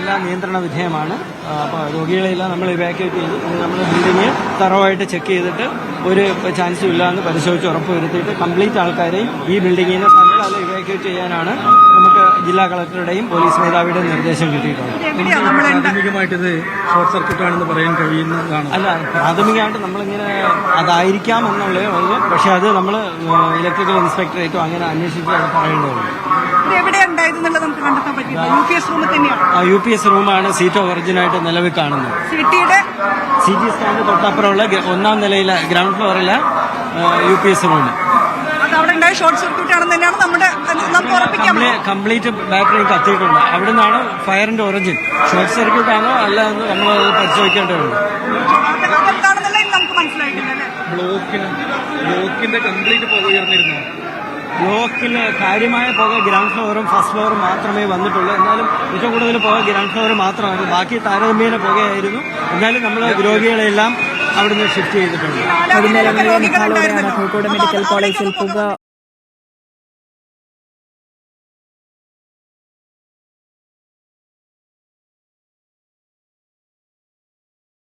എല്ലാം നിയന്ത്രണ വിധേയമാണ്. അപ്പോൾ രോഗികളെല്ലാം നമ്മൾ ഇവാക്യുവേറ്റ് ചെയ്ത് നമ്മൾ ബിൽഡിങ് തറവായിട്ട് ചെക്ക് ചെയ്തിട്ട് ഒരു ചാൻസും ഇല്ല എന്ന് പരിശോധിച്ച് ഉറപ്പുവരുത്തിയിട്ട് കംപ്ലീറ്റ് ആൾക്കാരെയും ഈ ബിൽഡിങ്ങിൽ നിന്ന് തൽക്കാലം ഇവാക്യുവേറ്റ് ചെയ്യാനാണ് നമുക്ക് ജില്ലാ കളക്ടറുടെയും പോലീസ് മേധാവിയുടെയും നിർദ്ദേശം കിട്ടിയിട്ടുള്ളത്. പ്രാഥമികമായിട്ട് ഇത് ഷോർട്ട് സർക്യൂട്ട് ആണെന്ന് പറയാൻ കഴിയുന്നതാണ്. അല്ല, പ്രാഥമികമായിട്ട് നമ്മളിങ്ങനെ അതായിരിക്കാം എന്നുള്ളതേ ഉള്ളൂ. പക്ഷെ അത് നമ്മൾ ഇലക്ട്രിക്കൽ ഇൻസ്പെക്ടറേറ്റും അങ്ങനെ അന്വേഷിച്ച് അത് പറയേണ്ടതുള്ളൂ. UPS റൂമാണ് സീറ്റ് ഓഫ് ഒറിജിനായിട്ട് നിലവിൽ കാണുന്നത്. CT സ്കാനിന് തൊട്ടപ്പുറമുള്ള ഒന്നാം നിലയിലെ ഗ്രൗണ്ട് ഫ്ലോറിലെ UPS റൂം. ഷോർട്ട് സർക്യൂട്ട് ആണെന്ന് തന്നെയാണ് നമ്മുടെ കംപ്ലീറ്റ് ബാറ്ററി കത്തിയിട്ടുണ്ട്. അവിടെ നിന്നാണ് ഫയറിന്റെ ഒറിജിൻ. ഷോർട്ട് സർക്യൂട്ട് ആണോ അല്ല എന്ന് നമ്മൾ പരിശോധിക്കേണ്ടതുണ്ട്. ബ്ലോക്കിന്റെ കംപ്ലീറ്റ് പുക ഉയർന്നിരുന്നു. ബ്ലോക്കിൽ കാര്യമായ പുക ഗ്രൗണ്ട് ഫ്ലോറും ഫസ്റ്റ് ഫ്ലോറും മാത്രമേ വന്നിട്ടുള്ളൂ. എന്നാലും ഏറ്റവും കൂടുതൽ പുക ഗ്രൗണ്ട് ഫ്ലോർ മാത്രമായിരുന്നു. ബാക്കി താരതമ്യേന പുകയായിരുന്നു. എന്നാലും നമ്മൾ രോഗികളെല്ലാം അവിടുന്ന് ഷിഫ്റ്റ് ചെയ്തിട്ടുണ്ട്. കോഴിക്കോട് മെഡിക്കൽ കോളേജിൽ പുക